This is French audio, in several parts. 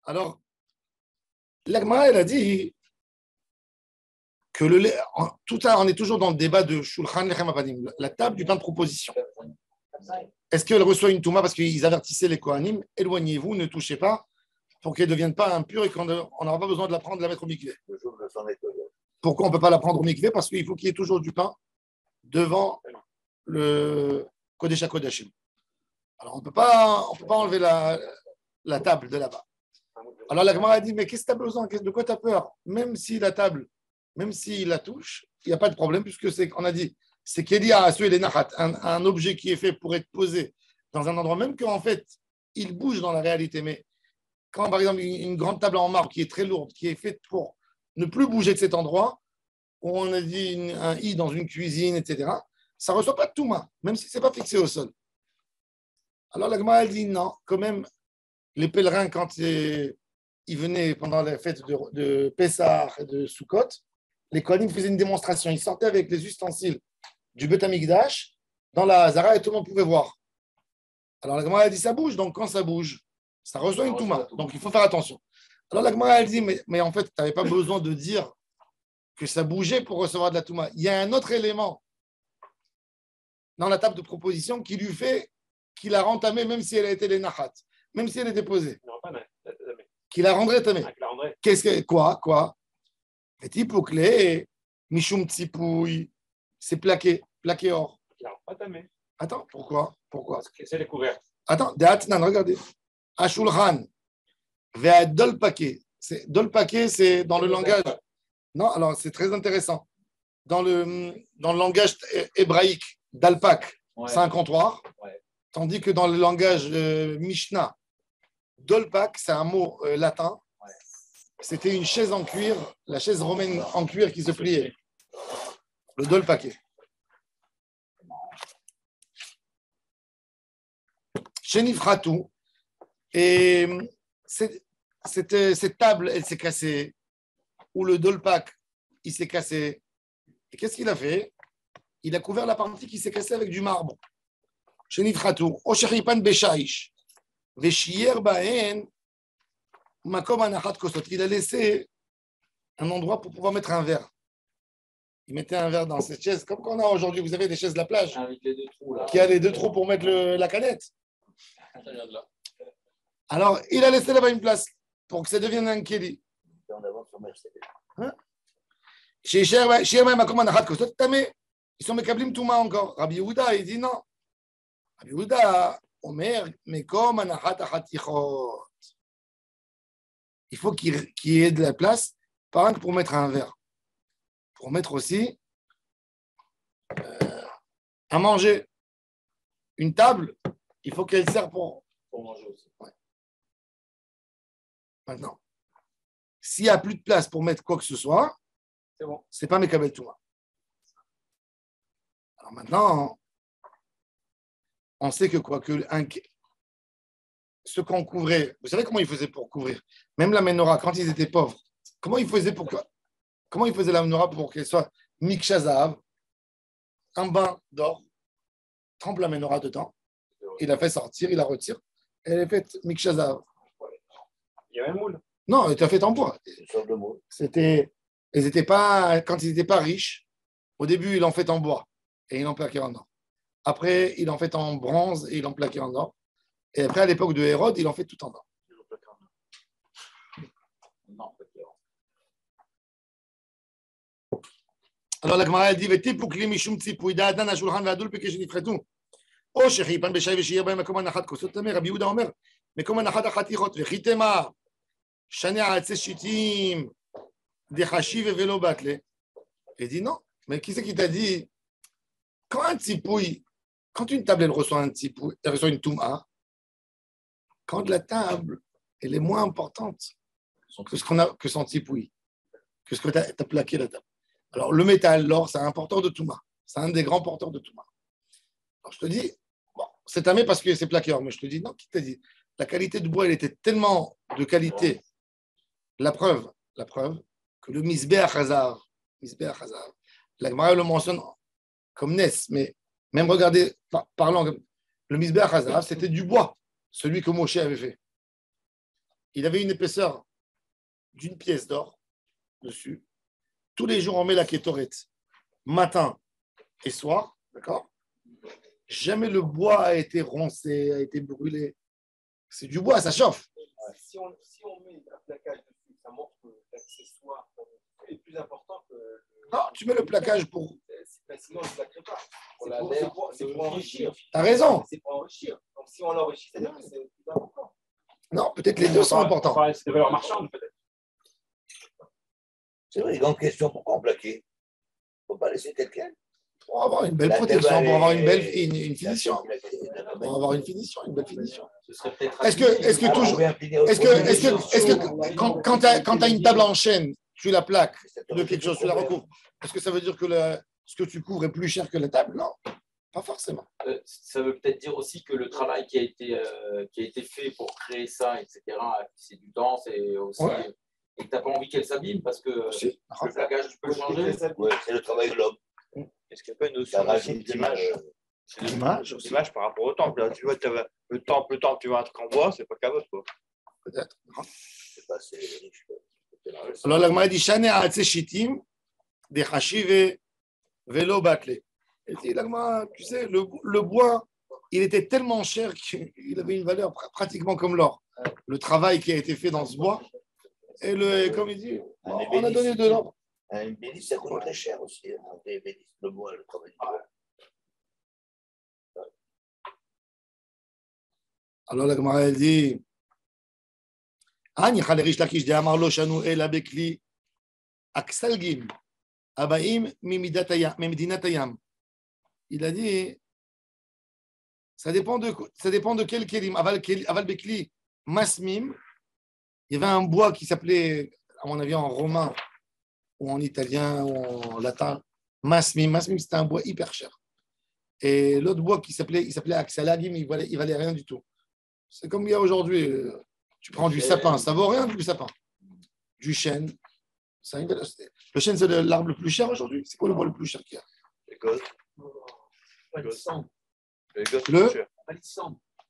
Alors, l'Agmara, elle a dit que tout ça, on est toujours dans le débat de Shulchan Lechem Avadim, la table du pain de proposition. Est-ce qu'elle reçoit une touma parce qu'ils avertissaient les Kohanim, éloignez-vous, ne touchez pas, pour qu'elle ne devienne pas impure et qu'on n'aura pas besoin de la prendre, de la mettre au mikvé. Pourquoi on ne peut pas la prendre au mikvé? Parce qu'il faut qu'il y ait toujours du pain devant le Kodesh HaKodashim. Alors on ne peut pas enlever la table de là-bas. Alors la Gemara a dit, mais qu'est-ce que tu as besoin? De quoi tu as peur? Même si la table, même s'il la touche, il n'y a pas de problème, puisque on a dit, c'est qu'il y a un objet qui est fait pour être posé dans un endroit, même qu'en fait, il bouge dans la réalité. Mais quand, par exemple, une grande table en marbre qui est très lourde, qui est faite pour ne plus bouger de cet endroit, où on a dit un i dans une cuisine, etc., ça ne reçoit pas de touma, même si ce n'est pas fixé au sol. Alors la Gemara dit non, quand même, les pèlerins, quand ils venaient pendant la fête de Pessah et de Sukkot, les Kohanim faisaient une démonstration. Ils sortaient avec les ustensiles du Beth Amikdash dans la Hazara et tout le monde pouvait voir. Alors la Gemara a dit ça bouge, donc quand ça bouge, ça reçoit une touma. Donc il faut faire attention. Alors la Gemara a dit mais en fait, tu n'avais pas besoin de dire que ça bougeait pour recevoir de la touma. Il y a un autre élément dans la table de proposition qui lui fait qu'il la rend tamée même si elle a été les nachat, même si elle est déposée. Non, pas mal. Qui la rendrait tamée. Qu'est-ce que quoi? Petit clé, michum tsipouille, c'est plaqué or. Pas tamé. Attends, pourquoi? Parce que c'est découvert. Attends, Dehatnan, regardez. Ashulchan, Ve'ad dolpaké. Dolpaké, c'est dans le langage. Non, alors c'est très intéressant. Dans le langage hébraïque d'alpac, ouais. C'est un comptoir. Ouais. Tandis que dans le langage Mishnah, dolpak, c'est un mot latin. Ouais. C'était une chaise en cuir, la chaise romaine en cuir qui se pliait. Le dolpaké. Shenifratou. Et cette table, elle s'est cassée. Ou le dolpak, il s'est cassé. Et qu'est-ce qu'il a fait? Il a couvert la partie qui s'est cassée avec du marbre. Shenifratou. Osheripan Beshaish. Veshier Baen. Makom Anachat Kosot. Il a laissé un endroit pour pouvoir mettre un verre. Il mettait un verre dans cette chaise, comme qu'on a aujourd'hui. Vous avez des chaises de la plage avec les deux trous, là. Qui a les deux trous pour mettre la canette. Alors, il a laissé là-bas une place pour que ça devienne un keli. Hein? Ils sont mekablim touma encore. Rabbi Yehuda, il dit non. Rabbi Yehuda, Omer, mekom anachat achatichot. Il faut qu'il y ait de la place, pas rien que pour mettre un verre. Pour mettre aussi à manger. Une table, il faut qu'elle serve pour manger aussi. Ouais. Maintenant, s'il n'y a plus de place pour mettre quoi que ce soit, c'est bon. C'est pas Mekabel Touma. Alors maintenant, on sait que quoi que ce qu'on couvrait, vous savez comment ils faisaient pour couvrir? Même la menorah, quand ils étaient pauvres, comment ils faisaient la menorah pour qu'elle soit mikchazav, un bain d'or, trempe la menorah dedans, il la fait sortir, il la retire, elle est faite mikchazav. Il y a un moule. Non, elle était faite en bois. Ils étaient pas, quand ils n'étaient pas riches, au début, ils l'ont fait en bois et ils l'ont plaqué en or. Après, ils l'ont fait en bronze et ils l'ont plaqué en or. Et après, à l'époque de Hérode, ils l'ont fait tout en or. Alors la Gemara dit ותיפוק משום ציפוי דעתן השולחן והדולפק שנפחתו או שחיפן בשי ושיהיה בהם מקום הנחת כוסות טמא. רבי יהודה אומר מקום הנחת החתיכות וחיתמה שני עצי שיטים דחשיב ולא בטלה. Il dit non, mais qui c'est qui t'a dit quand un tsipouille, quand une table elle reçoit un tsipouille, elle reçoit une touma, quand la table elle est moins importante que son tsipouille, que ce que tu as plaqué la table. Alors, le métal, l'or, c'est un porteur de Touma. C'est un des grands porteurs de Touma. Alors, je te dis, bon, c'est tamé parce que c'est plaqué or, mais je te dis, non, qui t'a dit? La qualité du bois, elle était tellement de qualité. La preuve que le Misbeach Hazar, la Gemara le mentionne comme Nes, mais même regardez, parlant, le Misbeach Hazar, c'était du bois, celui que Moshe avait fait. il avait une épaisseur d'une pièce d'or dessus. Tous les jours, on met la kétoret, matin et soir, d'accord? Jamais le bois a été roncé, a été brûlé. C'est du bois, ça chauffe. Si on met un plaquage dessus, ça montre que l'accessoire est plus important que. Non, tu mets le plaquage pour. Sinon, on ne plaquerait pas. C'est pour enrichir. T'as raison. C'est pour enrichir. Donc, si on l'enrichit, c'est-à-dire que c'est plus important. Non, peut-être les deux sont importants. C'est des valeurs marchandes, peut-être. C'est vrai, grande question, pourquoi en plaquer? Il ne faut pas laisser tel quel. Pour avoir une belle protection, pour avoir une belle une finition. Pour avoir une finition, une belle finition. Est-ce que toujours. Est-ce que quand tu as une table en chaîne, tu la plaques de quelque chose, tu la recouvres, est-ce que ça veut dire que ce que tu couvres est plus cher que la table? Non, pas forcément. Ça veut peut-être dire aussi que le travail qui a été fait pour créer ça, etc., c'est du temps, c'est aussi. Ouais. Et que tu n'as pas envie qu'elle s'abîme parce que le plaquage, tu peux le changer. Ouais, c'est le travail de l'homme. Est-ce qu'il n'y a pas une notion d'image? L'image par rapport au temple. Là. Tu vois, le temple, tu vois un truc en bois, c'est pas cabot, quoi. Peut-être. C'est pas assez riche. Alors, la Gemara dit Shane Atse Shitim, des Hashive, Velo Batle. Elle dit, la Gemara, tu sais, le bois, il était tellement cher qu'il avait une valeur pratiquement comme l'or. Le travail qui a été fait dans ce bois, et comme il dit, on a donné de l'or. Un ébéniste, ça coûte très cher aussi. Le bois, le travail du bois. Alors la Gemara elle dit Ani Khalerish Lakish de Amarlo Shanu El Abekli Aksalgim Abaim Mimidinatayam. Il a dit ça dépend de quel kelim. Aval Bekli Masmim. Il y avait un bois qui s'appelait, à mon avis, en romain ou en italien ou en latin, Masmim. Masmim, c'était un bois hyper cher. Et l'autre bois il s'appelait Aksalagim, il valait rien du tout. C'est comme il y a aujourd'hui, tu prends du sapin, ça vaut rien du sapin. Du chêne, le chêne c'est l'arbre le plus cher aujourd'hui. C'est quoi le bois le plus cher qu'il y a? Les gosses.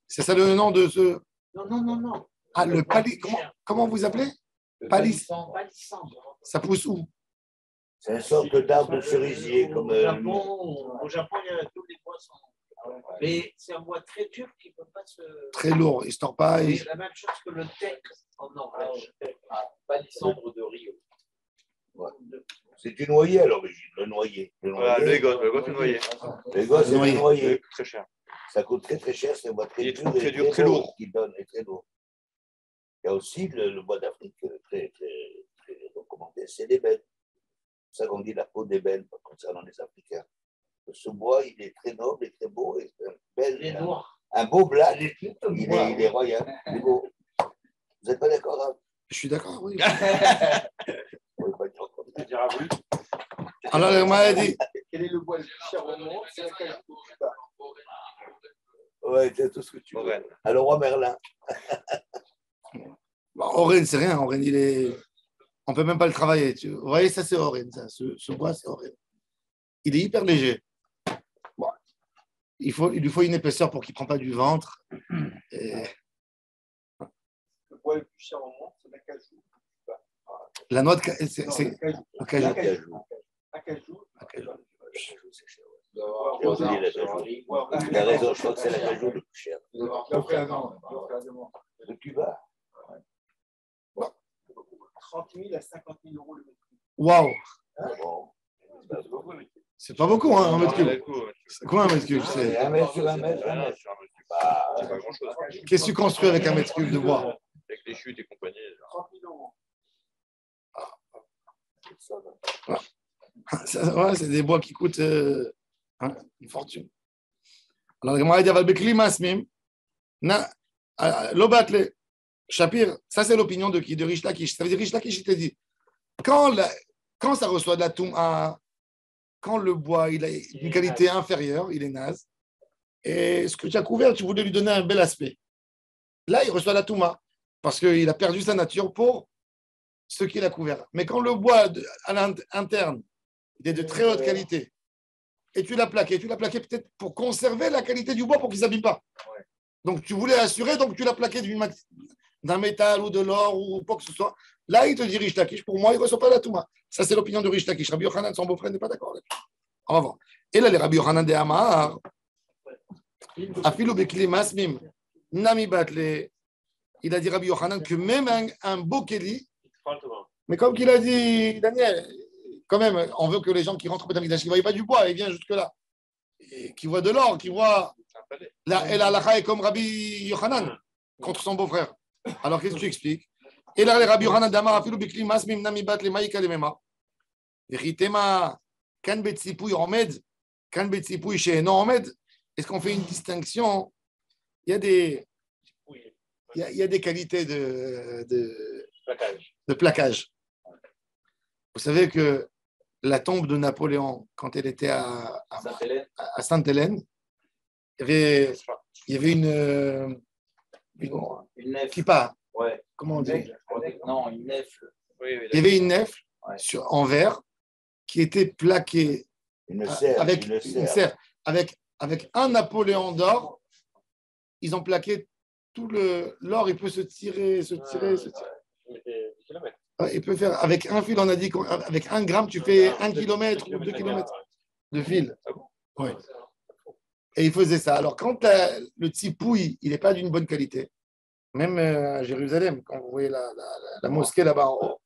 C'est ça le nom de ce. Non. Ah, le pali. Comment vous appelez? Palissandre. Ça pousse où? C'est une sorte d'arbre cerisier. Comme, Au Japon, il y a tous les bois. Mais c'est un bois très dur qui ne peut pas se. Très lourd, il ne se tord pas. C'est la même chose que le teck en Norvège. Palissandre de Rio. Ouais. C'est du noyer à l'origine, le noyer. Voilà, le gosse, le noyer. Le gosse, c'est le noyer. Très cher. Ça coûte très très cher, c'est un bois très dur, très lourd. Qui donne, et très lourd. Il y a aussi le bois d'Afrique très recommandé, c'est l'ébène. C'est ça qu'on dit la peau d'ébène concernant les Africains. Ce bois, il est très noble et très beau. Et un beau black, il est royal. Il est beau. Vous n'êtes pas d'accord hein? Je suis d'accord, oui. Oui. Alors, elle m'a dit. Quel est le bois le plus cher au monde? C'est laquelle? Ouais, c'est tout ce que tu veux. Alors, roi Merlin. Oren, c'est rien. Oren, il est. On ne peut même pas le travailler. Vous voyez, ça, c'est Oren. Ça. Ce bois, c'est Oren. Il est hyper léger. Bon. Il lui faut une épaisseur pour qu'il ne prenne pas du ventre. Et... Le bois le plus cher au monde, c'est l'acajou. La noix de c'est l'acajou. L'acajou, c'est cher. Il a raison, je crois que c'est l'acajou le plus cher. De Cuba. 30 000 à 50 000 euros le mètre cube. Waouh! Bon. C'est pas beaucoup, hein, un mètre cube. C'est quoi un mètre cube? C'est un mètre sur un mètre. C'est pas grand-chose. Qu'est-ce que tu construis avec un mètre cube de bois? Avec les chutes et compagnie. 30 000 euros. Ouais, c'est des bois qui coûtent une fortune. Alors, Gemara dit Aval Masmim, Lobatle, Shapir, ça c'est l'opinion de qui? De Rish Lakish. Ça veut dire Rish Lakish, il te dit quand ça reçoit de la touma, quand le bois il a une qualité inférieure, il est naze, et ce que tu as couvert, tu voulais lui donner un bel aspect. Là, il reçoit la touma parce qu'il a perdu sa nature pour ce qu'il a couvert. Mais quand le bois à l'interne, il est de très haute qualité, et tu l'as plaqué peut-être pour conserver la qualité du bois pour qu'il ne s'abîme pas. Donc tu voulais assurer, donc tu l'as plaqué d'une d'un métal ou de l'or ou quoi que ce soit, là, il te dit Rish Lakish. Pour moi, il ne reçoit pas la Touma. Ça, c'est l'opinion de Rish Lakish. Rabbi Yochanan, son beau-frère, n'est pas d'accord là-dessus. On va voir. Et là, les Rabbi Yochanan de Amar, Afilou Bekli Masmim, Nami Batle, il a dit Rabbi Yochanan que même un beau Keli, mais comme qu'il a dit Daniel, quand même, on veut que les gens qui rentrent au Beth Amikdash, qui ne voient pas du bois, ils viennent jusque-là, et qui voient de l'or, qui voient. Et la halakha est comme Rabbi Yochanan contre son beau-frère. Alors qu'est-ce que tu expliques? Et là, les Rabbi Yochanan d'Amar, Afilou Bekli Masmim, Nami Batle, Maïka le Mema. Veritema, Kan Betzipouy Omed, Kan Betzipouy She'eno Omed. Est-ce qu'on fait une distinction? Il y a des qualités de plaquage. Vous savez que la tombe de Napoléon, quand elle était à Sainte-Hélène, il y avait une nef. kippa. Ouais. Comment on dit? Non, une nef. Il y avait une nef en verre qui était plaquée avec une serre. Avec un Napoléon d'or, ils ont plaqué tout l'or, il peut se tirer. Il peut faire, avec un fil, on a dit qu'avec 1 gramme, tu fais 1 kilomètre ou 2 kilomètres de fil. Ouais. Et il faisait ça. Alors, quand le tsipouï, il n'est pas d'une bonne qualité, même à Jérusalem, quand vous voyez la mosquée là-bas en haut,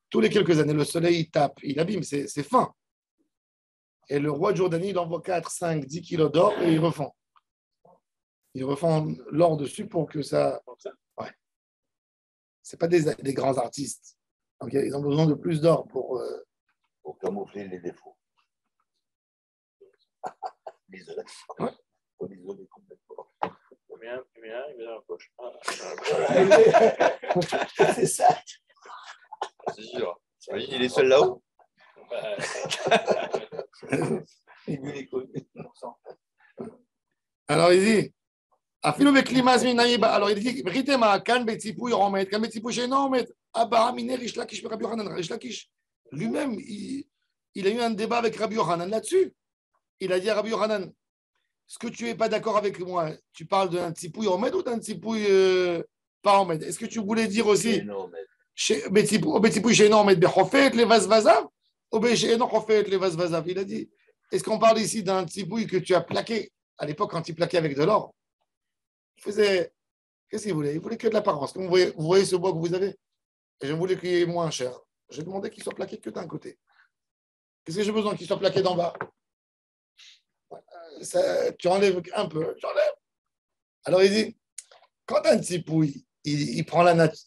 tous les quelques années, le soleil il tape, il abîme, c'est fin. Et le roi de Jordanie, il envoie 4, 5, 10 kilos d'or et ils refont. Ils refont l'or dessus pour que ça. Ouais. Ce pas des grands artistes. Donc, ils ont besoin de plus d'or pour camoufler les défauts. L'isolation. Ouais. Pour l'isoler complètement. Il met dans la poche. C'est ça. C'est sûr. Il est seul là-haut. Alors, il dit. Alors, il dit lui-même, il a eu un débat avec Rabbi Yochanan là-dessus. Il a dit à Rabbi Yochanan, est-ce que tu n'es pas d'accord avec moi? Tu parles d'un tzipouille omed ou d'un tzipouille pas omed? Est-ce que tu voulais dire aussi tzipouille she'eno omed bechofet levazvazav ou she'eno chofet levazvazav? Il a dit, est-ce qu'on parle ici d'un tzipouille que tu as plaqué à l'époque quand il plaquait avec de l'or? Il faisait, qu'est-ce qu'il voulait? Il voulait que de l'apparence. Vous voyez ce bois que vous avez? Et je voulais qu'il est moins cher. J'ai demandé qu'il soit plaqué que d'un côté. Qu'est-ce que j'ai besoin qu'il soit plaqué d'en bas? Tu enlèves un peu, tu enlèves. Alors il dit, quand un tsipouille, il prend la nature,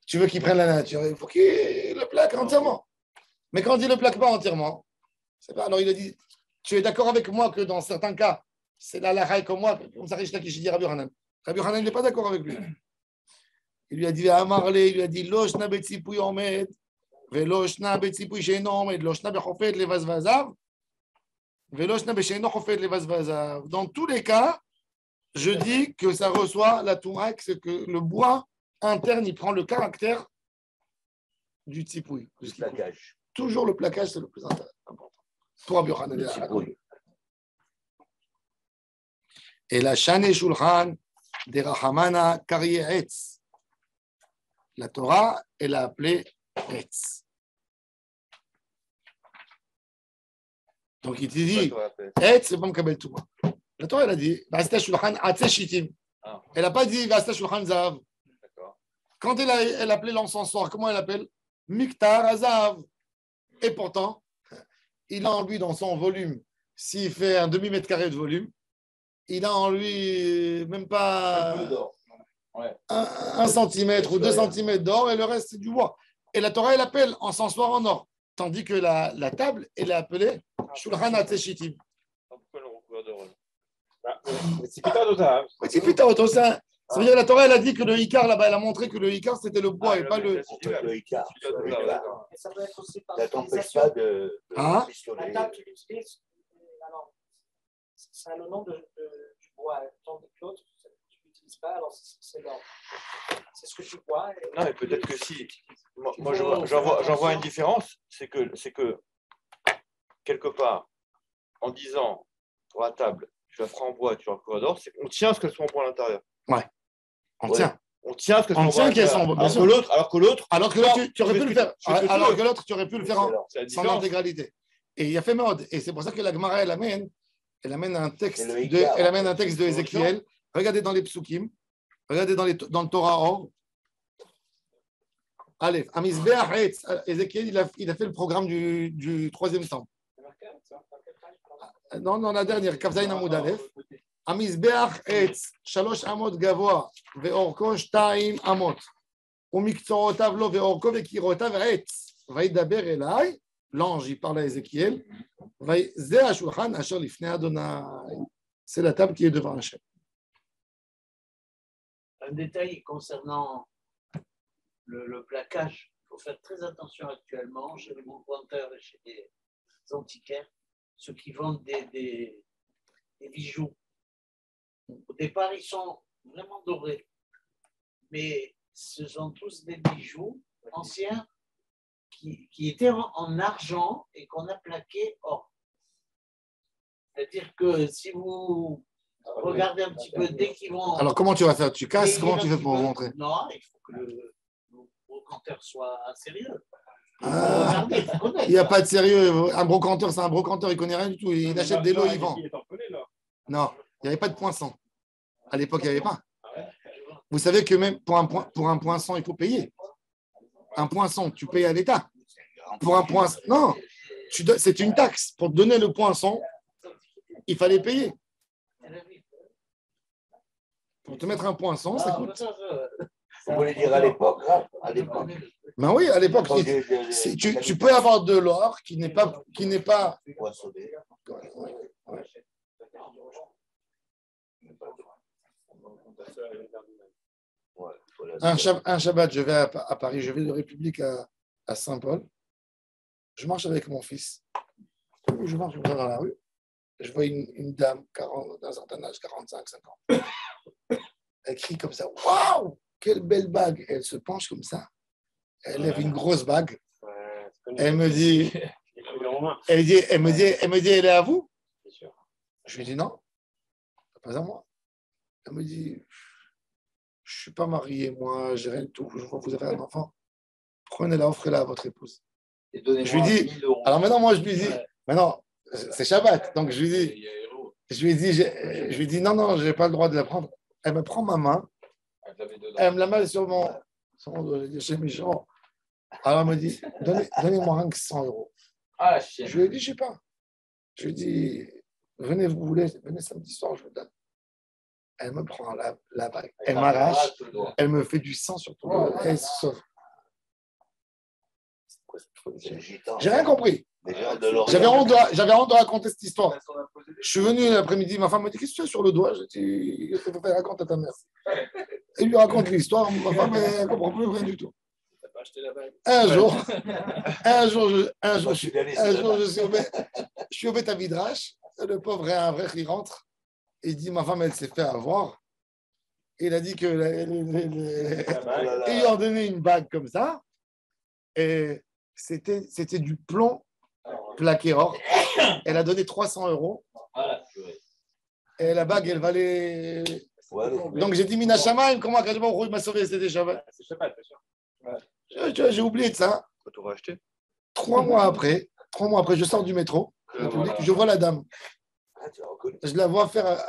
tu veux qu'il prenne la nature, il faut qu'il le plaque entièrement. Mais quand il ne le plaque pas entièrement, c'est pas. Alors il a dit, tu es d'accord avec moi que dans certains cas, c'est la lachaï comme moi, comme ça, Rish Lakish dit Rabbi Yochanan. Rabbi Yochanan, il n'est pas d'accord avec lui. Il lui a dit, Amarle, il lui a dit, Loshna betzipouy omed, veloshna betzipouy she'eno omed, loshna bechofet levazvazav, veloshna beche'eno chofet levazvazav. Dans tous les cas, je dis que ça reçoit la touraque, c'est que le bois interne, il prend le caractère du tsipouï. Le plaquage. Toujours le plaquage, c'est le plus important. Pour Rabbi Yochanan. Le tsipouï. Et la Shane Shulchan de Rahamana Karye Etz. La Torah, elle a appelé Etz. Donc il te dit, Etz, c'est pas Mkabel Touma. La Torah, elle a dit, Vasta Shulchan Atze Shitim. Elle n'a pas dit Vasta Shulchan Zav. Quand elle appelait l'encensoir, comment elle appelle? Miktar Azav. Et pourtant, il a en lui dans son volume, s'il fait un demi-mètre carré de volume, il a en lui même pas un centimètre ou 2 centimètres d'or et le reste c'est du bois. Et la Torah, elle appelle encensoir en or. Tandis que la table, elle est appelée Shulchan Atzeshitim. Pourquoi le recouvert d'or? C'est plutôt autre chose. Ça veut dire que la Torah, elle a dit que le Icar, là-bas, elle a montré que le Icar, c'était le bois et pas le. Le Icar. Et ça peut être aussi par Ça t'empêche l'utilisation. pas de Hein? La table, tu l'utilises. Alors, ça a le nom du bois. Tandis que l'autre, tu ne l'utilises pas, alors c'est l'or. C'est ce que tu bois. Et... Non, mais peut-être que si. Moi, j'en vois une différence. C'est que, quelque part, en disant, pour la table, tu la feras en bois, tu la recouvres d'or, c'est qu'on tient ce qu'elles sont pour l'intérieur. On tient. On tient ce que On son tient bras qu'elles est sont- là. bien sûr. Alors que l'autre, Alors que là, tu aurais pu le faire. tu fais ce que tu Alors veux. que l'autre, tu aurais pu le faire c'est la sans différence. intégralité. Et il y a fait mode. Et c'est pour ça que la Gemara, elle amène un texte C'est le de, Ikar, elle amène en un fait. texte de Ézéchiel. Regardez dans les psukim. Regardez dans le Torah Or. Allez, Amizbeach Etz. Ézéchiel, il a fait le programme du troisième temple. Non, la dernière, Kavzaïn Amoud Aleph. המזבח עץ, 3 אמות גבוה, ואורכו 2 אמות, ומקצועותיו לו ואורכו וקירותיו עץ, וידבר אליי, l'ange, il parle à Ézéchiel, זה השולחן אשר לפני אדוני, c'est la table qui est devant Hachem. Un détail concernant le plaquage, il faut faire très attention actuellement chez les brocanteur et chez les antiquaires, ceux qui vendent des bijoux. Au départ, ils sont vraiment dorés, mais ce sont tous des bijoux anciens qui étaient en argent et qu'on a plaqué or. C'est-à-dire que si vous regardez un petit peu, dès qu'ils vont... Alors comment tu vas faire? Tu casses? Comment tu fais pour montrer? Non, il faut que le brocanteur soit sérieux. Il n'y a pas de sérieux. Un brocanteur, c'est un brocanteur, il ne connaît rien du tout. Il achète des lots, il vend. Non, il n'y avait pas de poinçon. À l'époque, il n'y avait pas. Vous savez que même pour un poinçon, il faut payer. Un poinçon, tu payes à l'État. Pour un poinçon, non, c'est une taxe. Pour te donner le poinçon, il fallait payer. Pour te mettre un poinçon, ça coûte. Vous voulez dire à l'époque, hein, à l'époque. Ben oui, à l'époque, tu peux avoir de l'or qui n'est pas Poinçonné. un Shabbat, je vais à Paris, je vais de République à Saint-Paul. Je marche avec mon fils. Je marche dans la rue. Je vois une dame d'un certain âge, 45, 50. Elle crie comme ça, waouh, quelle belle bague. Elle se penche comme ça. Elle lève une grosse bague. Elle me dit, elle est à vous? Je lui dis non, pas à moi. Elle me dit, je ne suis pas marié, moi, j'ai rien du tout. Je vois que vous avez un enfant. Prenez-la, offrez-la à votre épouse. Je lui dis, alors maintenant, moi, je lui dis, maintenant, c'est Shabbat. Donc, je lui dis, non, je n'ai pas le droit de la prendre. Elle me prend ma main, elle me la met sur mon dos. Je dis, chez Michon. Alors, elle me dit, donnez-moi un 100 €. Ah, la chienne. Je lui ai dit, je ne sais pas. Je lui ai dit, venez, vous voulez, venez samedi soir, je vous donne. Elle me prend la bague, elle m'arrache, elle me fait du sang sur tout le dos, elle sauve. J'ai rien compris. J'avais honte de raconter cette histoire. Je suis venu l'après-midi, ma femme m'a dit, qu'est-ce que tu as sur le doigt? Je dis, il faut faire raconter à ta mère. Elle lui raconte l'histoire, ma femme ne comprend plus rien du tout. Un jour, je suis au Beth Midrash, le pauvre est un vrai qui rentre, et il dit, ma femme, elle s'est fait avoir. Et il a dit que ils lui ont donné une bague comme ça, et c'était du plomb plaqué or. Elle a donné 300 €. Et la bague, elle valait. Donc j'ai dit, Mina Shamaim, comment il m'a sauvé? C'était Shabbat. C'est Shabbat, bien sûr. J'ai oublié de ça. Quand on va acheter. 3 mois après, je sors du métro, je vois la dame. Je la vois faire.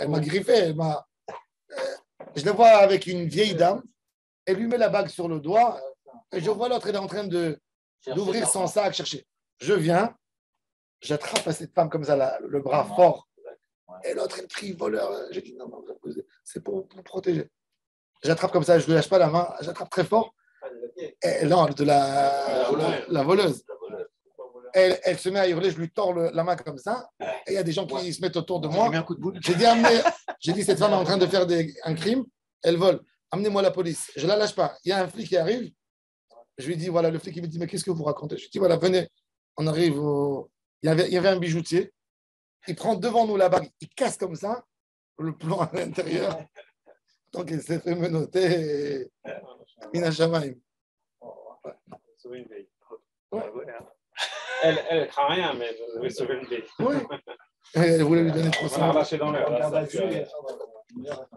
Elle m'a griffé. Je la vois avec une vieille dame. Elle lui met la bague sur le doigt. Et je vois l'autre, elle est en train d'ouvrir son sac, chercher. Je viens, j'attrape à cette femme comme ça, le bras fort. Et l'autre, elle crie voleur. J'ai dit non, c'est pour protéger. J'attrape comme ça, je ne lui lâche pas la main. J'attrape très fort. Et, non, de la voleuse. Elle se met à hurler, je lui tords la main comme ça. Et il y a des gens qui se mettent autour de moi. J'ai dit, cette femme est en train de faire un crime. Elle vole. Amenez-moi la police. Je ne la lâche pas. Il y a un flic qui arrive. Je lui dis, voilà, le flic, il me dit, mais qu'est-ce que vous racontez? Je lui dis, voilà, venez. On arrive il y avait un bijoutier. Il prend devant nous la bague. Il casse comme ça le plomb à l'intérieur. Donc, il s'est fait menotter. Mina Shamaim. Sauver une veille. Ouais. Elle ne craint rien, mais vous devez sauver une veille. Oui. Elle voulait lui donner 300 On l'a relâché dans l'air.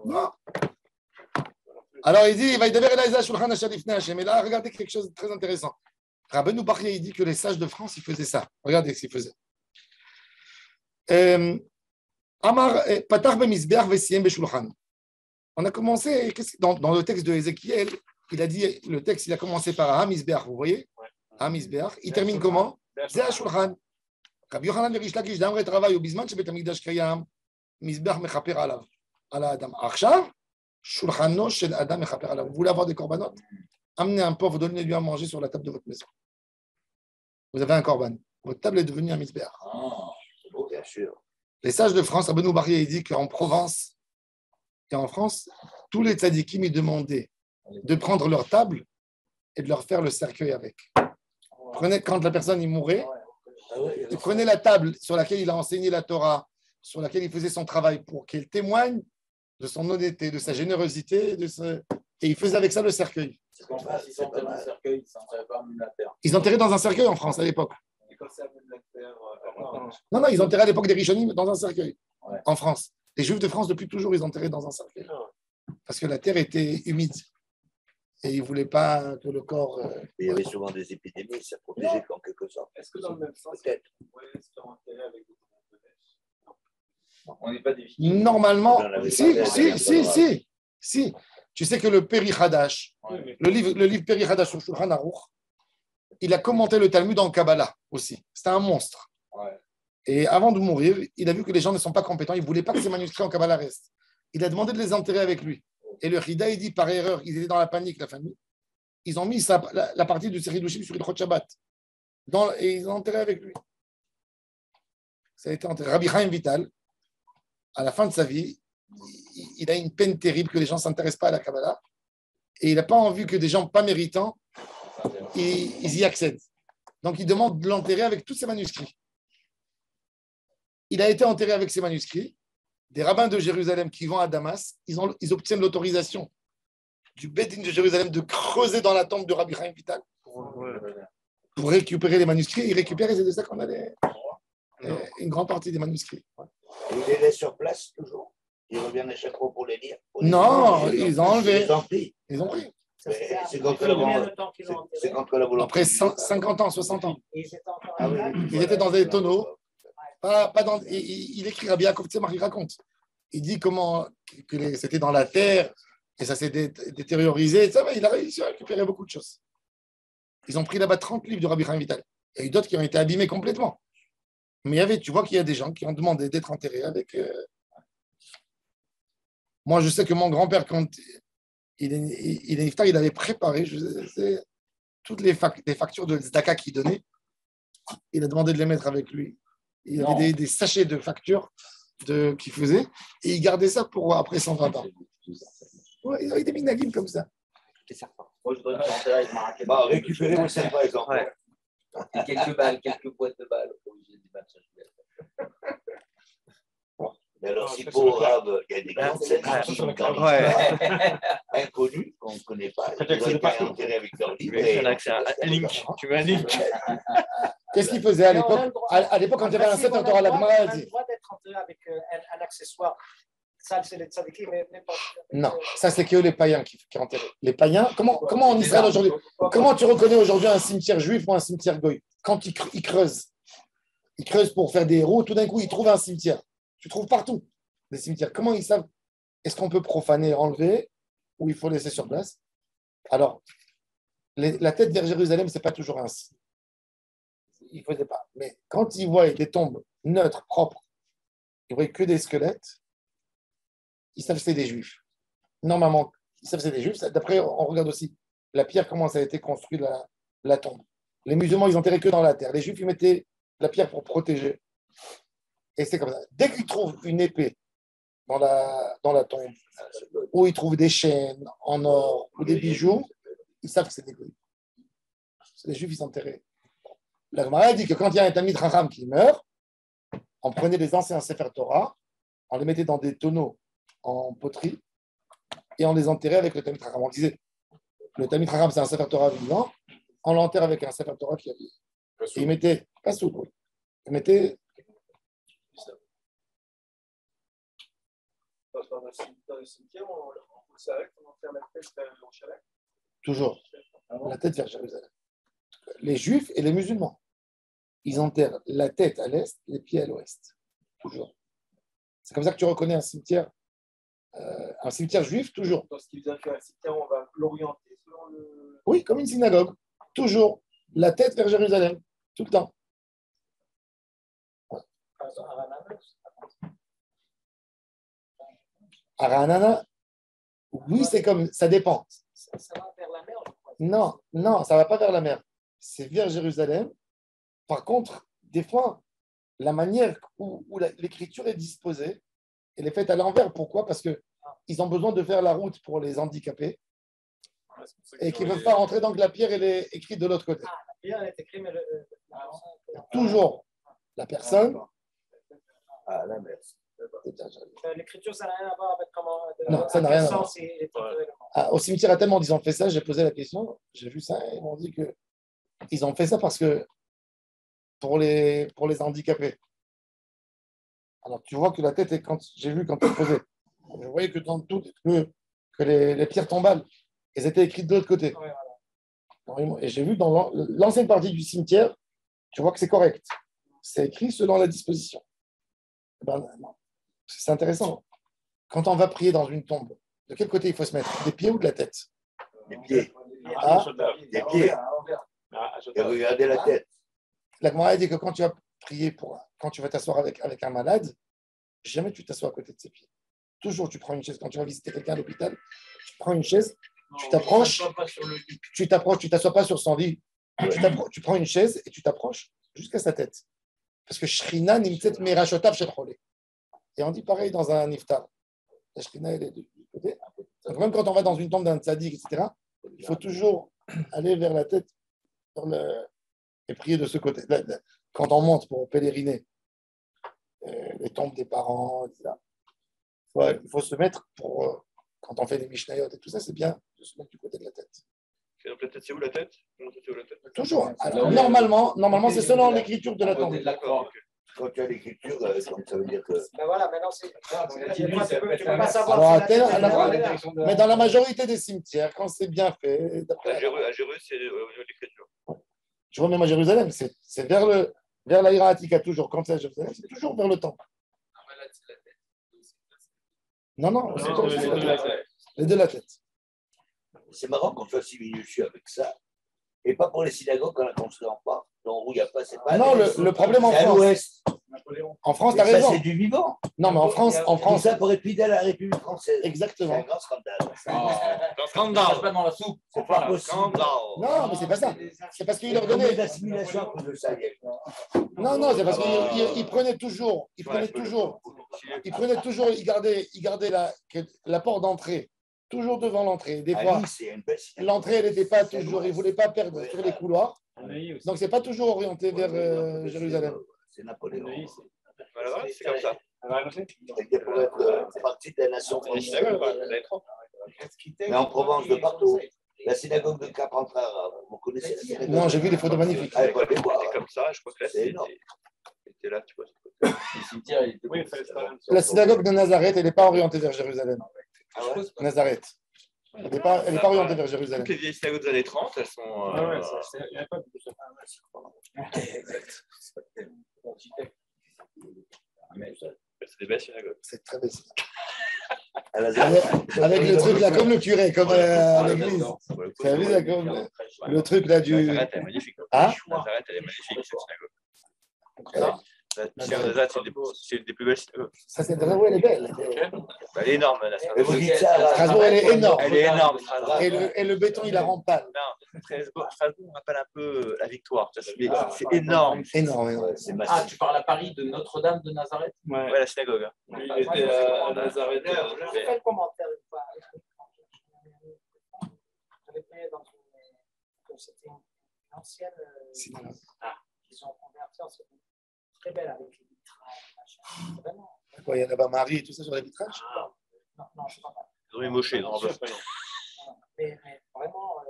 Non. Alors il dit, il va y avoir Shulchan Asher Lifnei Hashem. Et là, regardez quelque chose de très intéressant. Rabbeinu Bachya, il dit que les sages de France, ils faisaient ça. Regardez ce qu'ils faisaient. Amar Patar Bemizbeach Vesiem Beshulchan. On a commencé, dans le texte de Ézéchiel, il a dit, le texte, il a commencé par Hamizbeach, vous voyez Hamizbeach. Il termine comment C'est Shulchan. Rabbi Yochanan le Rish Lakish, d'Amre travail au Bisman, chez Bet Hamikdash Kayam, Mizbeach Mechaper Alav. Ala Adam. Achshav, Shulchano Shel Adam Mechaper Alav. Vous voulez avoir des corbanotes? Amenez un pauvre, donnez-lui à manger sur la table de votre maison. Vous avez un corban. Votre table est devenue un Mizbeach. Bien sûr. Les sages de France, Rabbeinu Bachya, il dit qu'en Provence et en France, tous les tzadikim, ils demandaient de prendre leur table et de leur faire le cercueil avec. Prenez, quand la personne il mourait, il prenait la table sur laquelle il a enseigné la Torah, sur laquelle il faisait son travail pour qu'elle témoigne de son honnêteté, de sa générosité, et il faisait avec ça le cercueil. C'est qu'en France, ils s'enterraient dans un cercueil, ils s'enterraient pas même la terre. Ils enterraient dans un cercueil en France à l'époque. Et quand c'est à même la terre, Non, ils enterraient à l'époque des Rishonim dans un cercueil en France. Les Juifs de France, depuis toujours, ils enterraient dans un cercueil. Parce que la terre était humide. Et ils ne voulaient pas que le corps. Il y avait souvent des épidémies, ça protégeait en quelque sorte. Est-ce que dans le même sens, peut-être. on pourrait se faire enterrer avec des tomates de neige? Non. On n'est pas des Vikings. Normalement, J'en avais parlé si. Tu sais que le Peri Hadash, le livre Peri Hadash sur Shulchan Aruch, il a commenté le Talmud en Kabbalah aussi. C'était un monstre. Ouais. Et avant de mourir, il a vu que les gens ne sont pas compétents. Il ne voulait pas que ces manuscrits en Kabbalah restent. Il a demandé de les enterrer avec lui. Et le Hida, il dit par erreur, ils étaient dans la panique, la famille. Ils ont mis la partie du Séridushim sur le Shabbat. Et ils ont enterré avec lui. Ça a été enterré. Rabbi Chaim Vital, à la fin de sa vie, il a une peine terrible que les gens ne s'intéressent pas à la Kabbalah. Et il n'a pas envie que des gens pas méritants, ils y accèdent. Donc il demande de l'enterrer avec tous ses manuscrits. Il a été enterré avec ses manuscrits. Des rabbins de Jérusalem qui vont à Damas, ils obtiennent l'autorisation du Beth Din de Jérusalem de creuser dans la tombe de Rabbi Chaim Vital pour récupérer les manuscrits. Ils récupèrent et c'est de ça qu'on a une grande partie des manuscrits. Et il les laisse sur place toujours. Ils reviennent à chaque fois pour les lire. Non, ils ont enlevé. Ils ont pris. C'est contre la volonté. Après 50 ans, 60 ans. Et ils étaient encore Ah oui. Ils étaient dans des tonneaux. Il écrit, Rabbi Yaakov Tzemach, il raconte. Il dit comment c'était dans la terre et ça s'est détériorisé. Il a réussi à récupérer beaucoup de choses. Ils ont pris là-bas 30 livres de Rabbi Chaim Vital. Il y a eu d'autres qui ont été abîmés complètement. Mais tu vois qu'il y a des gens qui ont demandé d'être enterrés avec. Moi, je sais que mon grand-père, quand il est niftar, il avait préparé toutes les factures de Zdaka qu'il donnait. Il a demandé de les mettre avec lui. Il y avait des sachets de factures qu'il faisait et il gardait ça pour après 120 ans. Ouais, il avait des minagim comme ça. Moi, je dois me enterrer avec ma raquette. Récupérer vos 5 par exemple. Ouais. Et quelques balles, quelques boîtes de balles. J'ai des balles, ça, je voulais. Mais alors, si pour Arabe, il y a des grandes scènes inconnues qu'on ne connaît pas, ils n'auraient pas enterré avec leur livre. Un link. Tu veux un link? Qu'est-ce qu'il faisait à l'époque? À l'époque, quand il y avait un set Torah, la Gemara a On a dit. le droit d'être enterré avec un accessoire. Ça, c'est les tzadikim, mais pas. Non, ça c'est que les païens qui enterraient. Les païens, comment en Israël aujourd'hui, comment tu reconnais aujourd'hui un cimetière juif ou un cimetière goy? Quand ils creusent. Ils creusent pour faire des héros, tout d'un coup ils trouvent un cimetière. Tu trouves partout des cimetières. Comment ils savent? Est-ce qu'on peut profaner, enlever, ou il faut laisser sur place? Alors, la tête vers Jérusalem, ce n'est pas toujours ainsi. Ils ne faisaient pas. Mais quand ils voient des tombes neutres, propres, ils ne voient que des squelettes, ils savent que c'est des juifs. Normalement, ils savent que c'est des juifs. D'après, on regarde aussi la pierre, comment ça a été construit, la tombe. Les musulmans, ils n'enterraient que dans la terre. Les juifs, ils mettaient la pierre pour protéger. Et c'est comme ça. Dès qu'ils trouvent une épée dans la tombe, ou ils trouvent des chaînes en or ou des bijoux, ils savent que c'est des goïs. Les juifs, ils s'enterraient. La Gemara dit que quand il y a un Talmid Chacham qui meurt, on prenait les anciens Sefer Torah, on les mettait dans des tonneaux en poterie et on les enterrait avec le Talmid Chacham. On disait, le Talmid Chacham, c'est un Sefer Torah vivant, on l'enterre avec un Sefer Torah qui a vivant. Et il mettait, pas sous, oui. Il mettait. Dans le cimetière, on C'est vrai qu'on fait la tête vers Jérusalem. Toujours. La tête vers Jérusalem. Les Juifs et les musulmans, ils enterrent la tête à l'est, les pieds à l'ouest. Toujours. C'est comme ça que tu reconnais un cimetière juif, toujours. Dans ce qui vient faire un cimetière, on va l'orienter selon le. Oui, comme une synagogue. Toujours. La tête vers Jérusalem. Tout le temps. À Ranana, oui, c'est comme. Ça dépend. Ça va vers la mer, je crois. Non, ça ne va pas vers la mer. C'est vers Jérusalem. Par contre, des fois, la manière où l'écriture est disposée, elle est faite à l'envers. Pourquoi? Parce qu'ils ont besoin de faire la route pour les handicapés et qu'ils ne peuvent pas rentrer, donc la pierre, elle est écrite de l'autre côté. Ah, la pierre, elle est écrite, mais Toujours la personne. Ah, la mer. l'écriture, ça n'a rien à voir avec comment. Non, ça n'a rien à voir. Sens et les éléments. Au cimetière à tellement, ils ont fait ça, j'ai posé la question, j'ai vu ça, et ils m'ont dit qu'ils ont fait ça parce que pour les handicapés. Alors, tu vois que la tête, j'ai vu quand elle posait, je voyais que dans tout, que les pierres tombales, elles étaient écrites de l'autre côté. Ouais, Et j'ai vu dans l'ancienne partie du cimetière, tu vois que c'est correct. C'est écrit selon la disposition. C'est intéressant. Quand on va prier dans une tombe, de quel côté il faut se mettre? Des pieds ou de la tête? Des pieds. Ah, Des pieds. Et regardez la tête. la Gemara dit que quand tu vas prier quand tu vas t'asseoir avec un malade, jamais tu t'assois à côté de ses pieds. Toujours, tu prends une chaise. Quand tu vas visiter quelqu'un à l'hôpital, tu prends une chaise, tu t'approches, tu t'assois pas sur son lit, tu prends une chaise et tu t'approches jusqu'à sa tête. Parce que Shrina nimtzet merashotav shel cholé. Et on dit pareil dans un iftar. La Shrina, elle est du côté. Donc même quand on va dans une tombe d'un tzaddik, etc., il faut toujours aller vers la tête et prier de ce côté. Quand on monte pour pèleriner, les tombes des parents, etc., il faut se mettre quand on fait des Mishnayot et tout ça, c'est bien de se mettre du côté de la tête. Et donc la tête, c'est où la tête? Toujours. Alors, normalement, c'est selon l'écriture de la tombe. D'accord. Quand tu as l'écriture, ça veut dire que. Ben voilà, maintenant, c'est. Tu peux pas pas savoir. Mais dans la majorité des cimetières, quand c'est bien fait, À Jérusalem, c'est au niveau de l'écriture. je vois même à Jérusalem, c'est vers la Hiratika, toujours. Quand c'est à Jérusalem, c'est toujours vers le temple. Non, c'est les deux de la tête. C'est marrant qu'on soit si minutieux avec ça. Et pas pour les synagogues qu'on a construit en part. Donc où il n'y a pas, c'est pas. Non, le problème en c'est à France. l'ouest. En France, tu Mais as ça, raison. c'est du vivant. Non, mais en France. Tout ça pour être fidèle à la République française. C'est Exactement. un grand scandale. Scandale. Pas dans la soupe. C'est pas possible. Non, mais c'est pas ça. C'est parce qu'il leur Combien donnait. d'assimilation à cause de ça? Non, c'est parce qu'il prenait toujours. Il gardait la porte d'entrée toujours devant l'entrée. Des fois, l'entrée, elle n'était pas toujours. Il ne voulait pas perdre sur les couloirs. Donc, c'est pas toujours orienté vers Jérusalem. C'est Napoléon. Voilà, c'est comme ça. C'était pour être partie de la nation française. Mais en Provence, de partout. La synagogue de Carpentras, vous connaissez la synagogue? Non, j'ai vu des photos magnifiques. Ah, il faut aller voir. C'est comme ça, je crois que là, C'est énorme. c'était là, tu vois. Le cimetière, il était La synagogue de Nazareth, elle n'est pas orientée vers Jérusalem. Ah ouais? Nazareth. Elle n'est pas orientée vers Jérusalem. Toutes les vieilles synagogues des années 30, elles sont. Il n'y a pas de. C'est des belles synagogues. C'est très bien. À la Avec le truc là, comme le curé, comme à l'église. Tu as vu là, comme le truc là du. Nazareth, elle est magnifique. Ah Nazareth, elle est magnifique, cette synagogue. Incroyable. Nazareth, c'est une des plus belles synagogues. Ça, c'est très elle est belle. Elle est énorme, la Et synagogue. vous dites ça, Strasbourg, elle est énorme. Elle est énorme, Strasbourg. Et le béton, il la rend pâle. Non, Strasbourg rappelle un peu la victoire. C'est énorme. Énorme. c'est Ah, massif. tu parles à Paris de Notre-Dame de Nazareth? Ouais, la synagogue. Hein. Lui, il était à Nazareth. Je fais le commentaire une fois. J'avais pris dans une. C'était une ancienne. Qu'ils ont converti en cette très belle avec les vitrages. Vraiment. Quoi, il y a là-bas Marie et tout ça sur les vitrages. Non, je ne sais pas. Ils ont mis Moshe dans le Mais vraiment.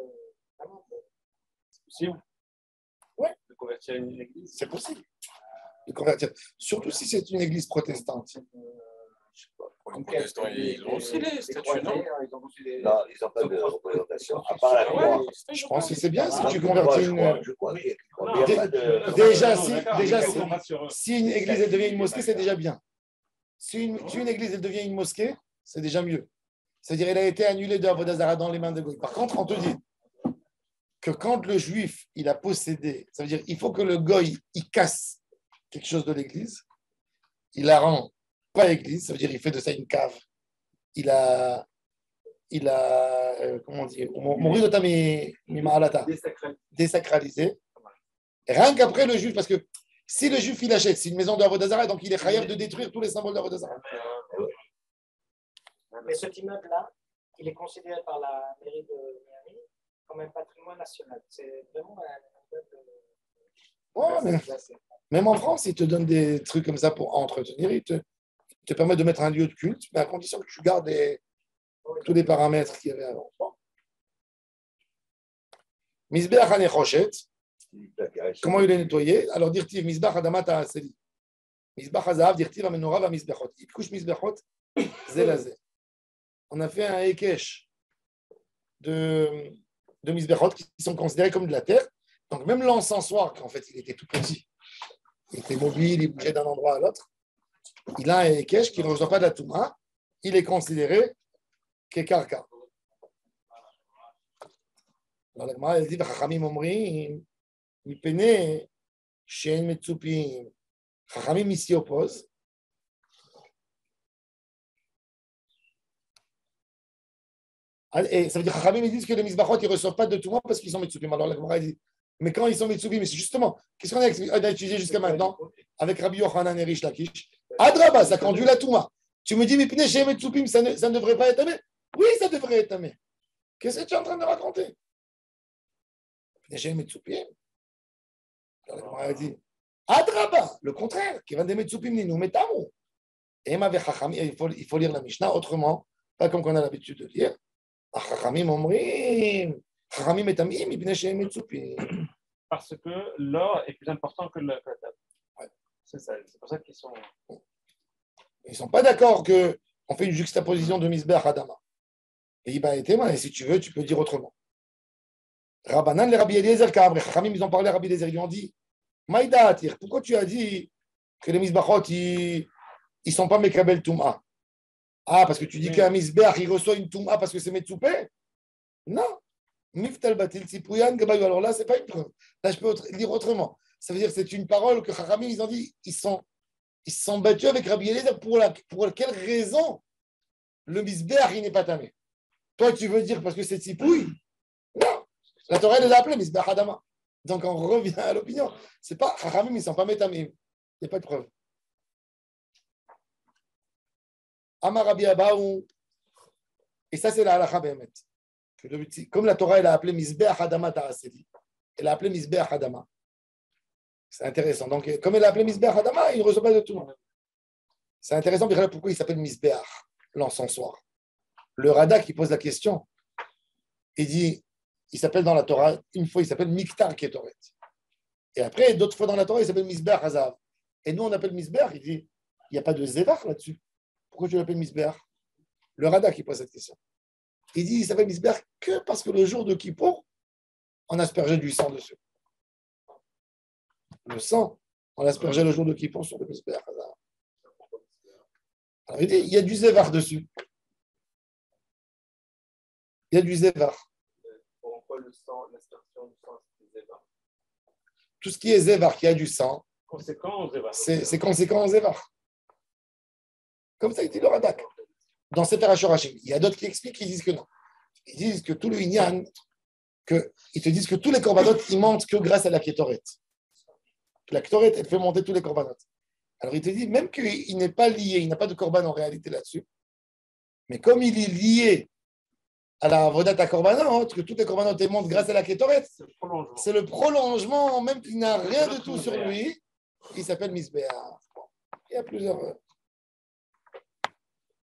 C'est possible. Ouais. De convertir une église. C'est possible de convertir. Surtout si c'est une église protestante. Pour l'instant, ils ont aussi les statuts, non? Non, ils n'ont pas de représentation, à part la croix. Je pense que c'est bien si tu convertis une. Je crois qu'il n'y a pas de. Déjà, si une église elle devient une mosquée, c'est déjà bien. Si une église elle devient une mosquée, c'est déjà mieux. C'est-à-dire, elle a été annulée de Avodah Zarah dans les mains de Goy. Par contre, on te dit que quand le juif il a possédé, ça veut dire il faut que le Goy il casse quelque chose de l'église, il la rend pas église, ça veut dire il fait de ça une cave. Il a comment dire, désacralisé. Rien qu'après le juif, parce que si le juif il achète, c'est une maison de Avodah Zarah, donc il est chayav de détruire tous les symboles d'Avodah Zarah. Mais cet immeuble-là, il est considéré par la mairie de Miami comme un patrimoine national. C'est vraiment un immeuble. Ouais, même en France, ils te donnent des trucs comme ça pour entretenir. Ils te permettent de mettre un lieu de culte, mais à condition que tu gardes tous les paramètres qu'il y avait avant. Misbeach hanechoshet. Comment il est nettoyé? Alors, dirtiv misbach adamat ha'aseli. Misbach hazahav dirtiv amenora va misbechot. Ipkush misbechot zelazé. On a fait un hekesh de misbechot qui sont considérés comme de la terre. Donc, même l'encensoir, qu'en fait, il était tout petit, il était mobile, il bougeait d'un endroit à l'autre, il a un hekesh qui ne reçoit pas de la touma, il est considéré qu'ekarka. Alors, la Gemara, elle dit, Chachamim omrim, mipene, she'en metzupim. Chachamim ici oppose. Et ça veut dire que Chachamim disent que les misbachot ils ne reçoivent pas de touma parce qu'ils sont metzupim. Alors, la Gemara dit, mais quand ils sont metzupim, c'est justement, qu'est-ce qu'on a étudié jusqu'à maintenant avec Rabbi Yochanan et Rish Lakish? Adraba, ça conduit la touma. Tu me dis, mais pine chez metzupim, ça ne devrait pas être tamé? Oui, ça devrait être tamé. Qu'est-ce que tu es en train de raconter? Chez metzupim. Alors, la Gemara dit, Adraba, le contraire, qui va des metzupim ni nous metamo. Et il faut lire la Mishnah autrement, pas comme on a l'habitude de lire. Chachamim omrim. Chachamim etamim ibnei she'em metzupim. Parce que l'or est plus important que la table. Ouais. C'est ça, c'est pour ça qu'ils sont. Ils ne sont pas d'accord qu'on fait une juxtaposition de Misbeach Adama. Et il va être, et si tu veux, tu peux dire autrement. Rabbanan, les Rabbi Eliezer, Chachamim, ils ont parlé à Rabbi Eliezer, ils lui ont dit Maïda Atir, pourquoi tu as dit que les Misbachot, ils ne sont pas Mekabel Toum'a? Ah, parce que tu dis qu'un Misbeach, il reçoit une Toum'a parce que c'est Metsoupé? Non. Miftal Batil Tzipouyan Gabayou. Alors là, ce n'est pas une preuve. Là, je peux lire autrement. Ça veut dire que c'est une parole que Chachamim, ils ont dit, ils se sont battus avec Rabbi Eliezer pour quelle raison le Misbeach, il n'est pas tamé? Toi, tu veux dire parce que c'est Tzipouille? Non. La Torah, elle l'a appelé Misbeach Adama. Donc, on revient à l'opinion. C'est pas Chachamim, ils ne sont pas métamim. Il n'y a pas de preuve. Amar Rabbi Abaou. Et ça, c'est la halakha behemet. Comme la Torah, elle a appelé Misbeach Adama Ta'aseli. Elle a appelé Misbeach Adama. C'est intéressant. Donc, comme elle a appelé Misbeach Adama, il ne reçoit pas de tout. C'est intéressant pourquoi il s'appelle Misbeach, l'encensoir. Le Rada qui pose la question, il dit, il s'appelle dans la Torah, une fois il s'appelle Miktar Ketoret. Et après, d'autres fois dans la Torah, il s'appelle Misbeach Hazav. Et nous, on appelle Misbeach, il dit, il n'y a pas de Zévach là-dessus. Pourquoi tu l'appelles Misbeach? Le Rada qui pose cette question. Il dit, il s'appelle Misbeach que parce que le jour de Kippour, on aspergeait du sang dessus. Le sang, on aspergeait le jour de Kippour sur le Misbeach Hazav. Alors il dit, il y a du Zévach dessus. Il y a du Zévach. Pourquoi le sang, l'aspersion du sang, c'est Zévar? Tout ce qui est Zévar, qui a du sang, Conséquent, c'est conséquent en Zévar. Comme ça, il dit le Radak. Dans cet Arashorachim, il y a d'autres qui expliquent, qui disent que non. Ils disent que tout le Inyan, ils te disent que tous les corbanotes, ils montent que grâce à la Kétoret. La Kétoret, elle fait monter tous les corbanotes. Alors il te dit, même qu'il n'est pas lié, il n'a pas de corban en réalité là-dessus, mais comme il est lié à la Vodata Korbanot, que toutes les Korbanot montent grâce à la Kétoret, c'est le prolongement, même qu'il n'a rien de tout sur lui, il s'appelle Misbeach. Il y a plusieurs.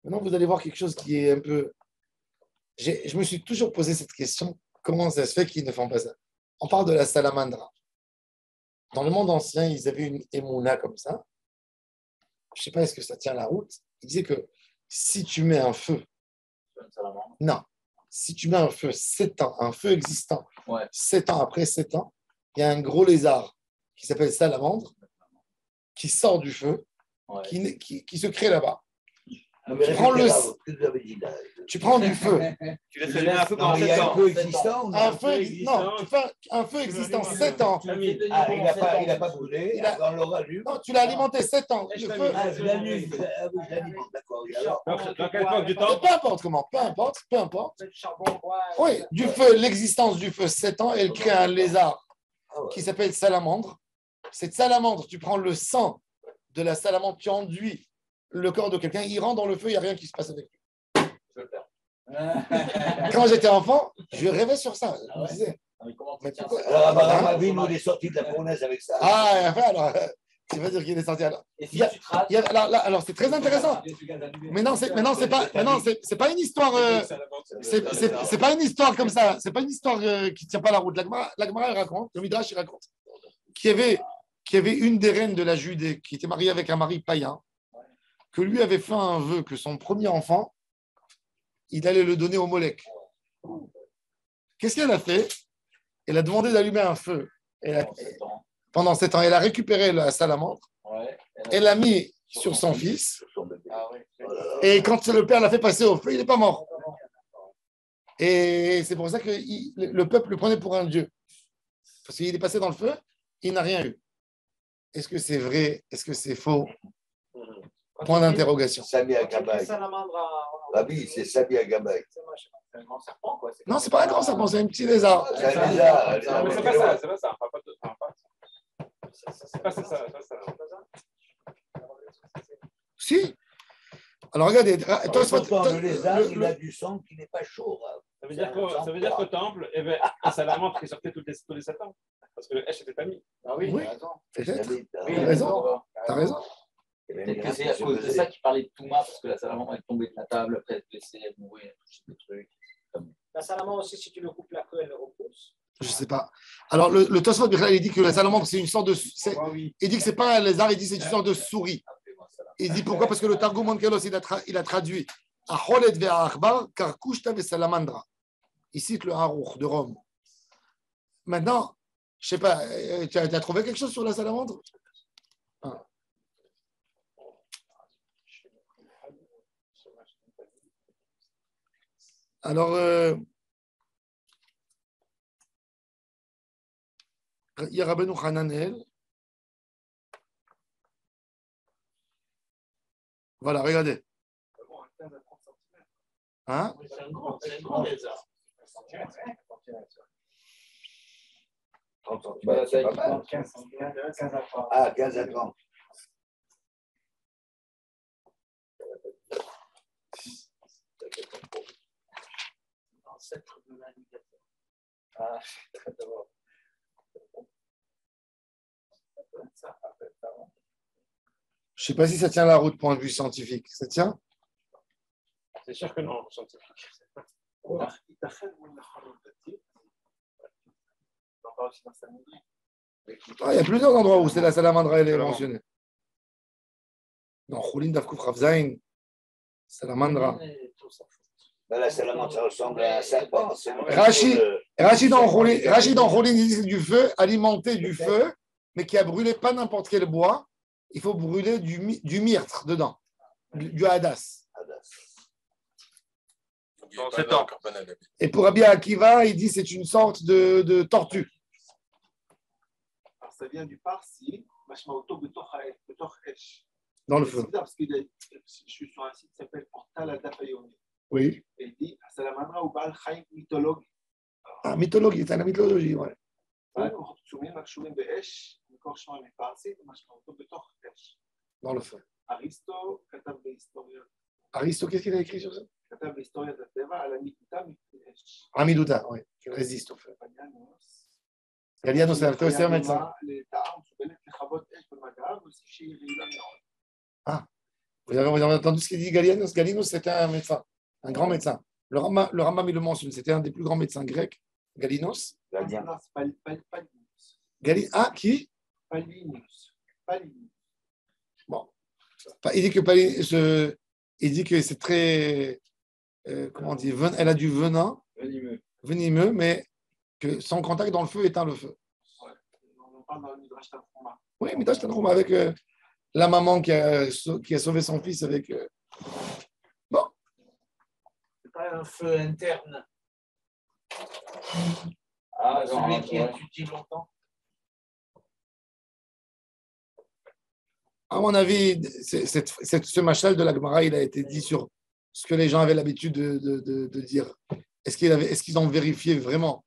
Maintenant, vous allez voir quelque chose qui est un peu. Je me suis toujours posé cette question, comment ça se fait qu'ils ne font pas ça? On parle de la salamandra. Dans le monde ancien, ils avaient une émouna comme ça. Je ne sais pas, est-ce que ça tient la route? Ils disaient que si tu mets un feu, Comme ça, la main. non, si tu mets un feu 7 ans, un feu existant, Ouais. 7 ans après 7 ans, il y a un gros lézard qui s'appelle salamandre qui sort du feu, Ouais. qui se crée là-bas. Non, mais Tu prends répétez le- là, ce que vous avez dit là. Tu prends du feu, Tu laisses allumer un feu pendant Non, il y 7 a un ans. peu existant. un feu, non, tu fais un feu existant 7 ans. Ah, il n'a pas brûlé, Il a- on le rallume. Non, tu l'as alimenté 7 ans. Le feu, Ah, je l'allume. Ah oui, je l'alimente, d'accord. Et alors, Dans quelle époque du temps? peu importe comment, peu importe. Du charbon, bois. Oui, du feu, l'existence du feu 7 ans, elle crée un lézard ah ouais. qui s'appelle salamandre. Cette salamandre, tu prends le sang de la salamandre, tu enduis le corps de quelqu'un, il rentre dans le feu, il n'y a rien qui se passe avec lui. Je vais le faire. Quand j'étais enfant, je rêvais sur ça. Je me disais, Ah, mais comment tu mais tiens pourquoi- ça Alors, Abraham Avinu, il est sorti de la fournaise avec ça. Ah, enfin, alors, tu vas dire qu'il est sorti alors. Et si Il y a- tu te rates, Alors, c'est très intéressant. Mais non, c'est pas une histoire. C'est pas une histoire comme ça. C'est pas une histoire qui tient pas la route. L'Agmara elle raconte, le Midrash il raconte, qu'il y avait une des reines de la Judée qui était mariée avec un mari païen, que lui avait fait un vœu que son premier enfant, il allait le donner au Molech. Qu'est-ce qu'elle a fait? Elle a demandé d'allumer un feu. Pendant 7 ans, elle a récupéré la salamandre, ouais. elle l'a mis sur son fils, Sur son bébé. Ah ouais. et quand le père l'a fait passer au feu, il n'est pas mort. Et c'est pour ça que le peuple le prenait pour un dieu. Parce qu'il est passé dans le feu, il n'a rien eu. Est-ce que c'est vrai? Est-ce que c'est faux? Point d'interrogation. Sami Quand tu Agabay. fais salamandre Rabbi, c'est Sami Agabay. C'est un grand serpent, quoi. Non, c'est pas un grand serpent, c'est un petit lézard. C'est un lézard. Mais c'est pas ça, c'est pas ça. On parle pas de- on parle pas de ça. C'est pas ça, c'est pas ça. Si. Alors regardez, Pourtant, le lézard, il a du sang qui n'est pas chaud. Rav. Ça veut dire qu'au temple, il y avait un salamandre qui sortait tous les 7 ans. Parce que le H n'était pas mis. Ah oui, Oui. t'as raison. peut-être. Oui, T'as raison. T'as raison. Peut-être que c'est à cause de ça qu'il parlait de Touma, parce que la salamandre est tombée de la table, après elle se blessée, elle mourait, elle touchait des trucs. La salamandre aussi, si tu le coupes la queue, elle le repousse. Je sais pas. Alors le Tosfot, il dit que la salamandre, c'est une sorte de. Il dit que c'est pas un lézard, il dit que c'est une sorte de souris. Il dit pourquoi? Parce que le Targum Onkelos, il a traduit Aholet ve'achbar karkushta ve'salamandra. Il cite le Haruch de Rome. Maintenant, je sais pas, tu as trouvé quelque chose sur la salamandre? Ah. Alors, il y a Rabbeinu Hananel. Voilà, regardez. Hein? C'est un grand lézard. 30 centimètres, c'est pas mal. 15 à 30. Ah, 15 à 30. L'ancêtre de l'alligator. Ah, d'abord. Je ne sais pas si ça tient la route point de vue scientifique. Ça tient? C'est sûr que non, scientifique. Ah, il y a plusieurs endroits où c'est la salamandre, elle est mentionnée. Dans Choulin Davkouf Ravzain, salamandra. Ben là, salamandre, ça ressemble à un serpent. C'est le Rachid, de- Rachid dans Choulin, il dit que c'est du feu, alimenté du feu, mais qui a brûlé pas n'importe quel bois. Il faut brûler du myrtre dedans, du hadas. Dans 7 ans. Et pour Rabbi Akiva, il dit que c'est une sorte de tortue. Alors, ça vient du parsi, Mashmaoto Betoch Esh. Dans le C'est feu. bizarre parce que je suis sur un site qui s'appelle Portal Adapayoni. Oui. Et il dit Salamandra ou Baal Chaim mythologue. Ah, mythologie, c'est la mythologie, ouais. Dans le feu. Aristo, כתב בהיסטוריה, Aristo, qu'est-ce qu'il a écrit sur ça? כתב בהיסטוריית הטבע על עמידותה מפני אש. Amidouta, oui, qui résiste au feu. פניאנוס. Galiano, c'est un médecin. לטעה מסוגלת לכבות אש במגע, ואוסיף שהיא רעילה מאוד. Vous avez entendu ce qu'il dit Galianos? Galianos, c'était un médecin, un grand médecin. Le Rambam, il le mentionne, c'était un des plus grands médecins grecs. Galinos. Gardien. Non, c'est Palinius. Ah, qui? Palinius. Palinius. Bon. Il dit que il dit que c'est très, comment on dit, elle a du venin, venimeux, mais que son contact dans le feu éteint le feu. On parle dans le Midrash Tanhuma. Oui, Midrash Tanhuma avec la maman qui a sauvé son fils avec. Bon. C'est pas un feu interne. Ah, Celui qui étudie longtemps. À mon avis, ce machal de la Gemara, il a été dit sur ce que les gens avaient l'habitude de dire. Est-ce qu'ils ont vérifié vraiment?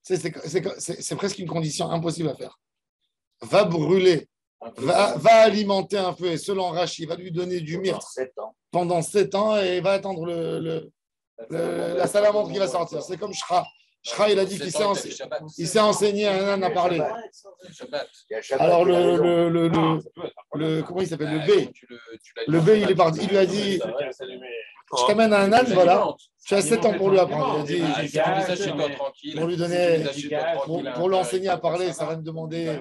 C'est presque une condition impossible à faire. Va brûler, va alimenter un peu, et selon Rashi, va lui donner du myrte pendant 7 ans et va attendre la salamandre qui va sortir. C'est comme Shra. Shra, il a dit qu'il s'est enseigné à un âne à parler. Alors, comment il s'appelle? Le B. Le B, il est parti. Il lui a dit, je t'amène à un âne, voilà. Tu as 7 ans pour lui apprendre. Il a dit, pour lui donner, pour l'enseigner à parler, ça va me demander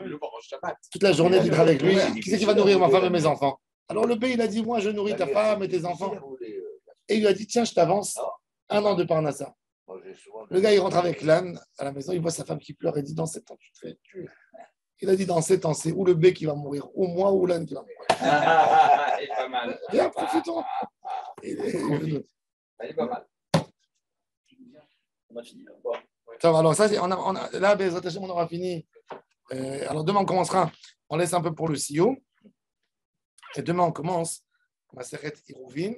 toute la journée d'être avec lui. Qui c'est qui va nourrir ma femme et mes enfants? Alors le B, il a dit, moi, je nourris ta femme et tes enfants. Et il lui a dit, tiens, je t'avance 1 an de Parnassa. Le gars, il rentre avec l'âne à la maison, il voit sa femme qui pleure et dit, dans 7 ans, tu te fais tuer. Il a dit, dans 7 ans, c'est ou le B qui va mourir, ou moi, ou l'âne qui va mourir. Il est pas mal. Bien, profitons. Il est pas mal. On a fini. Bon. Ça va, alors ça, là, on aura fini. Alors demain, on commencera. On laisse un peu pour le CEO. Et demain, on commence Maseret Iruvin.